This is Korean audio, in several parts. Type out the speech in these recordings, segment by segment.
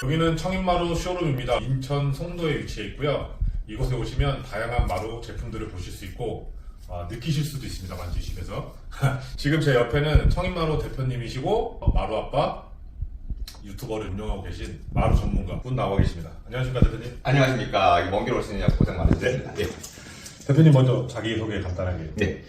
여기는 청인마루 쇼룸입니다. 인천 송도에 위치해 있고요. 이곳에 오시면 다양한 마루 제품들을 보실 수 있고 느끼실 수도 있습니다. 만지시면서. 지금 제 옆에는 청인마루 대표님이시고 마루아빠 유튜버를 운영하고 계신 마루 전문가 분 나와 계십니다. 안녕하십니까 대표님. 안녕하십니까. 먼 길 오시느냐고 고생 많으세요. 네. 대표님 먼저 자기소개 간단하게. 네.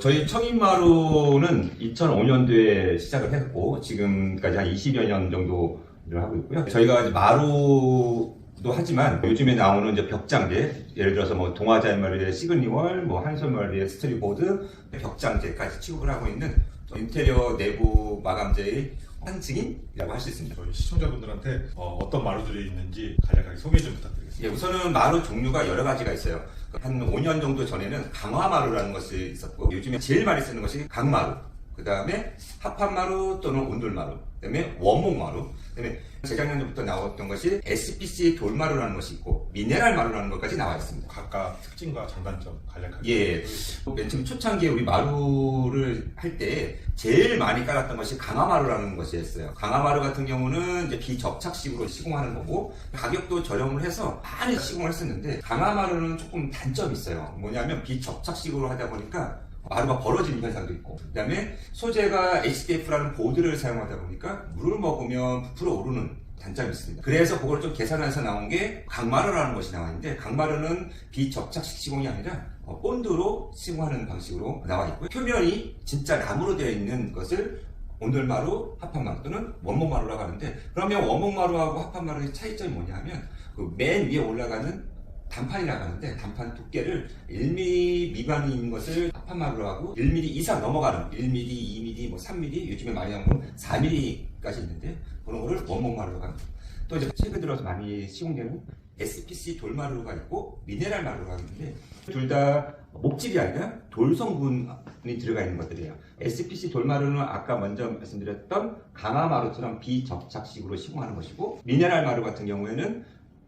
저희 청인마루는 2005년도에 시작을 했고, 지금까지 한 20여 년 정도 일을 하고 있고요. 저희가 이제 마루도 하지만 요즘에 나오는 이제 벽장재, 예를 들어서 뭐 동화자연마루의 시그니월, 뭐 한솔마루의 스토리보드, 벽장재까지 취급을 하고 있는 인테리어 내부 마감재의 한 증인이라고 할 수 있습니다. 저희 시청자분들한테 어떤 마루들이 있는지 간략하게 소개 좀 부탁드리겠습니다. 예, 우선은 마루 종류가 여러 가지가 있어요. 한 5년 정도 전에는 강화마루라는 것이 있었고, 요즘에 제일 많이 쓰는 것이 강마루, 그 다음에 합판마루 또는 온돌마루, 그 다음에 원목마루, 그 다음에 재작년부터 나왔던 것이 SPC 돌마루라는 것이 있고, 미네랄마루라는 것까지 나와 있습니다. 각각 특징과 장단점 간략하게. 예. 맨 처음 초창기에 우리 마루를 할 때 제일 많이 깔았던 것이 강화마루라는 것이었어요. 강화마루 같은 경우는 이제 비접착식으로 시공하는 거고, 가격도 저렴을 해서 많이 시공을 했었는데, 강화마루는 조금 단점이 있어요. 뭐냐면 비접착식으로 하다 보니까 마루가 벌어지는 현상도 있고, 그 다음에 소재가 HDF라는 보드를 사용하다 보니까 물을 먹으면 부풀어 오르는 단점이 있습니다. 그래서 그걸 좀 계산해서 나온 게 강마루라는 것이 나왔는데, 강마루는 비접착식 시공이 아니라 본드로 시공하는 방식으로 나와 있고요. 표면이 진짜 나무로 되어 있는 것을 온돌마루, 합판마루 또는 원목마루라고 하는데, 그러면 원목마루하고 합판마루의 차이점이 뭐냐면 그 맨 위에 올라가는 단판이라고 하는데, 단판 두께를 1mm 미만이 있는 것을 합판마루로 하고 1mm 이상 넘어가는 1mm, 2mm, 뭐 3mm, 요즘에 많이 나오는 4mm까지 있는데, 그런 거를 원목마루로 합니다. 또 이제 최근 들어서 많이 시공되는 SPC 돌마루가 있고 미네랄 마루가 있는데, 둘 다 목질이 아니라 돌 성분이 들어가 있는 것들이에요. SPC 돌마루는 아까 먼저 말씀드렸던 강화마루처럼 비접착식으로 시공하는 것이고, 미네랄 마루 같은 경우에는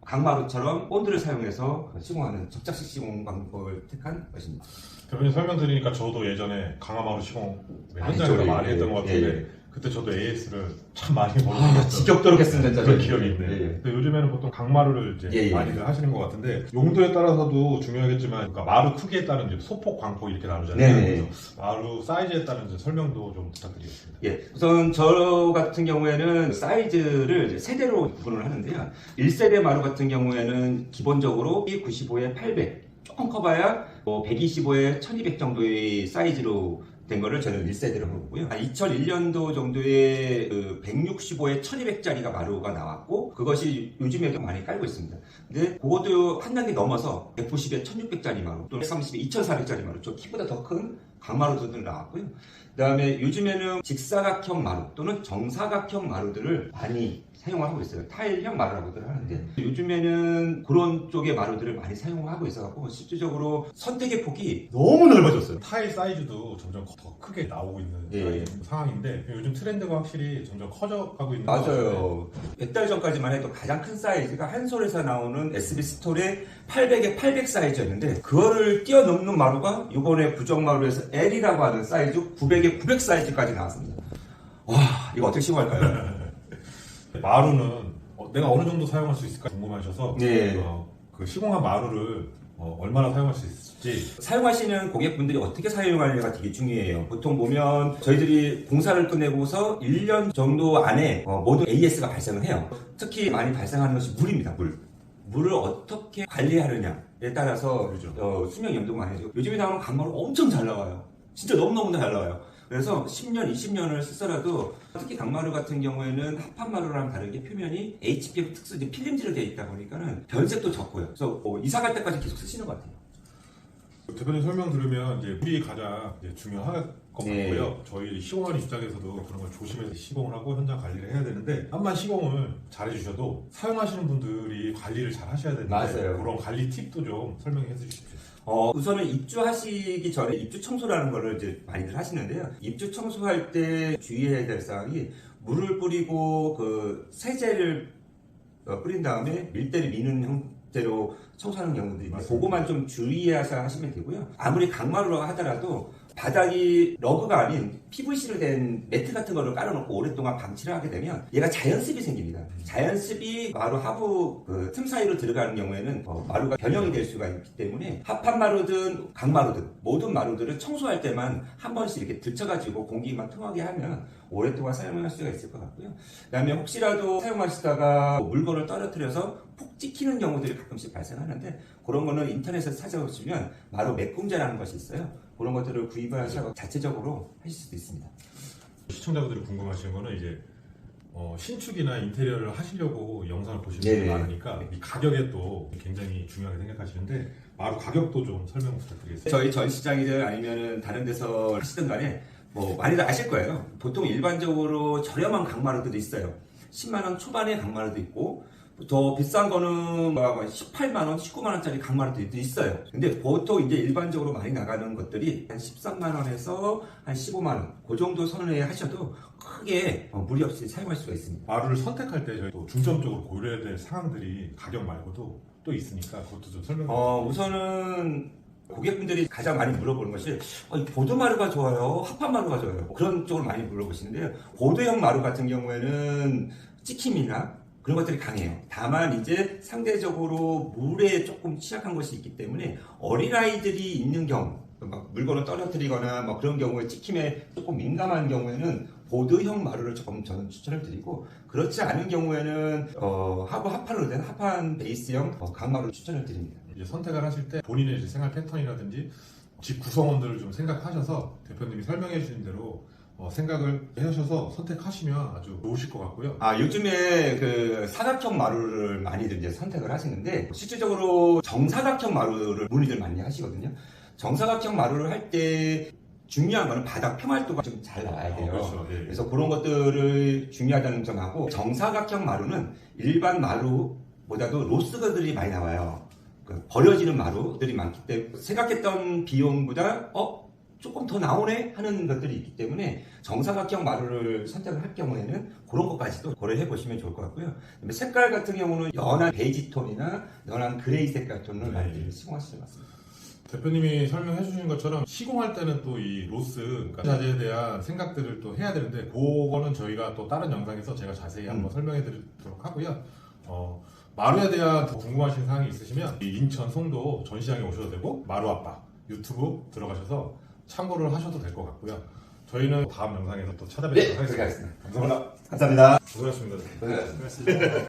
강마루처럼 본드를 사용해서 시공하는 접착식 시공 방법을 택한 것입니다. 대표님 설명드리니까 저도 예전에 강화마루 시공 많이 현장에서 했죠. 많이 했던 것 같은데, 예. 그때 저도 AS를 참 많이 모르겠어요. 지겹도록 했습니다. 진짜. 그런 기억이 있네요. 예, 예. 근데 요즘에는 보통 강마루를 이제 많이들 하시는 것 같은데, 용도에 따라서도 중요하겠지만, 그러니까 마루 크기에 따른 이제 소폭, 광폭 이렇게 나누잖아요. 네네. 그래서 마루 사이즈에 따른 이제 설명도 좀 부탁드리겠습니다. 예, 우선 저 같은 경우에는 사이즈를 이제 세대로 구분을 하는데요. 1세대 마루 같은 경우에는 기본적으로 95에 800, 조금 커봐야 125에 1200 정도의 사이즈로 된 거를 저는 1세대로 보고요. 2001년도 정도에 165에 1200짜리가 마루가 나왔고, 그것이 요즘에도 많이 깔고 있습니다. 근데 그것도 한 단계 넘어서 190에 1600짜리 마루, 또 130에 2400짜리 마루, 저 키보다 더 큰 강마루들도 나왔고요. 그 다음에 요즘에는 직사각형 마루 또는 정사각형 마루들을 많이 사용을 하고 있어요. 타일형 마루라고들 하는데, 요즘에는 그런 쪽의 마루들을 많이 사용을 하고 있어서 실질적으로 선택의 폭이 너무 넓어졌어요. 타일 사이즈도 점점 더 크게 나오고 있는 예. 상황인데, 요즘 트렌드가 확실히 점점 커져가고 있는 것 맞아요. 몇 달 전까지만 해도 가장 큰 사이즈가 한솔에서 나오는 SB 스톨의 800에 800 사이즈였는데, 그거를 뛰어넘는 마루가 이번에 부정마루에서 L이라고 하는 사이즈 900에 900 사이즈까지 나왔습니다. 와, 이거 어떻게 시공할까요? 마루는 내가 어느 정도 사용할 수 있을까 궁금하셔서, 네. 그 시공한 마루를 얼마나 사용할 수 있을지. 사용하시는 고객분들이 어떻게 사용하느냐가 되게 중요해요. 보통 보면 저희들이 공사를 끝내고서 1년 정도 안에 모든 AS가 발생을 해요. 특히 많이 발생하는 것이 물입니다. 물을 어떻게 관리하느냐에 따라서 그렇죠. 수명 연도가 많이 해지고, 요즘에 나오는 강마루 엄청 잘 나와요. 진짜 너무너무 잘 나와요. 그래서 10년, 20년을 쓰더라도, 특히 강마루 같은 경우에는 합판마루랑 다르게 표면이 HPF 특수 이제 필름지로 되어 있다 보니까는 변색도 적고요. 그래서 이사 갈 때까지 계속 쓰시는 것 같아요. 대표님 설명 들으면 이제 물이 가장 이제 중요할 것 네. 같고요. 저희 시공하는 입장에서도 그런 걸 조심해서 시공을 하고 현장 관리를 해야 되는데, 한번 시공을 잘 해주셔도 사용하시는 분들이 관리를 잘 하셔야 되는데, 맞아요. 그런 관리 팁도 좀 설명해 주십시오. 우선은 입주하시기 전에 입주 청소라는 거를 이제 많이들 하시는데요. 입주 청소할 때 주의해야 될 사항이, 물을 뿌리고 그 세제를 뿌린 다음에 밀대를 미는 형태로 청소하는 경우들이 있는데, 그거만 좀 주의해서 하시면 되고요. 아무리 강마루라고 하더라도 바닥이 러그가 아닌 PVC로 된 매트 같은 거를 깔아놓고 오랫동안 방치를 하게 되면 얘가 자연습이 생깁니다. 자연습이 마루 하부 그 틈 사이로 들어가는 경우에는 마루가 변형이 될 수가 있기 때문에 합판 마루든 강마루든 모든 마루들을 청소할 때만 한 번씩 이렇게 들쳐가지고 공기만 통하게 하면 오랫동안 사용할 수가 있을 것 같고요. 그다음에 혹시라도 사용하시다가 물건을 떨어뜨려서 푹 찍히는 경우들이 가끔씩 발생하는데 그런 거는 인터넷에서 찾아보시면 마루 메꿈제라는 것이 있어요. 그런 것들을 구입하셔서 자체적으로 하실 수도 있습니다. 시청자분들이 궁금하신 거는 이제 신축이나 인테리어를 하시려고 영상을 보시는 네. 분이 많으니까 이 가격에 또 굉장히 중요하게 생각하시는데 마루 가격도 좀 설명 부탁드리겠습니다. 저희 전시장이든 아니면은 다른 데서 하시든 간에 뭐 많이들 아실 거예요. 보통 일반적으로 저렴한 강마루들도 있어요. 10만 원 초반의 강마루도 있고 더 비싼 거는 18만 원, 19만 원짜리 강마루도 있어요. 근데 보통 이제 일반적으로 많이 나가는 것들이 한 13만 원에서 한 15만 원, 그 정도 선에 하셔도 크게 무리 없이 사용할 수가 있습니다. 마루를 선택할 때 저희 또 중점적으로 고려해야 될 사항들이 가격 말고도 또 있으니까 그것도 좀 설명. 우선은 고객분들이 가장 많이 물어보는 것이 보드마루가 좋아요? 합판마루가 좋아요? 그런 쪽으로 많이 물어보시는데요. 보드형 마루 같은 경우에는 찍힘이나 그런 것들이 강해요. 다만 이제 상대적으로 물에 조금 취약한 것이 있기 때문에 어린아이들이 있는 경우 막 물건을 떨어뜨리거나 뭐 그런 경우에 찍힘에 조금 민감한 경우에는 보드형 마루를 조금 저는 추천을 드리고 그렇지 않은 경우에는 하부 합판으로 된 합판 베이스형 강마루를 추천을 드립니다. 이제 선택을 하실 때 본인의 이제 생활 패턴이라든지 집 구성원들을 좀 생각하셔서 대표님이 설명해 주신 대로 생각을 해셔서 선택하시면 아주 좋으실 것 같고요. 요즘에 그 사각형 마루를 많이들 이제 선택을 하시는데 실질적으로 정사각형 마루를 문의들 많이 하시거든요. 정사각형 마루를 할 때 중요한 거는 바닥 평활도가 좀 잘 나와야 돼요. 그렇죠. 예. 그래서 그런 것들을 중요하다는 점하고 정사각형 마루는 일반 마루보다도 로스들이 많이 나와요. 버려지는 마루들이 많기 때문에 생각했던 비용보다 조금 더 나오네 하는 것들이 있기 때문에 정사각형 마루를 선택을 할 경우에는 그런 것까지도 고려해 보시면 좋을 것 같고요. 색깔 같은 경우는 연한 베이지 톤이나 연한 그레이 색깔 톤을 많이 시공하시는 것 같습니다. 대표님이 설명해 주신 것처럼 시공할 때는 또 이 로스 그러니까 자재에 대한 생각들을 또 해야 되는데 그거는 저희가 또 다른 영상에서 제가 자세히 한번 설명해 드리도록 하고요. 마루에 대한 더 궁금하신 사항이 있으시면 이 인천 송도 전시장에 오셔도 되고 마루 아빠 유튜브 들어가셔서 참고를 하셔도 될 것 같고요. 저희는 다음 영상에서 또 찾아뵙도록 하겠습니다. 감사합니다. 감사합니다. 고생하셨습니다. 고생하셨습니다.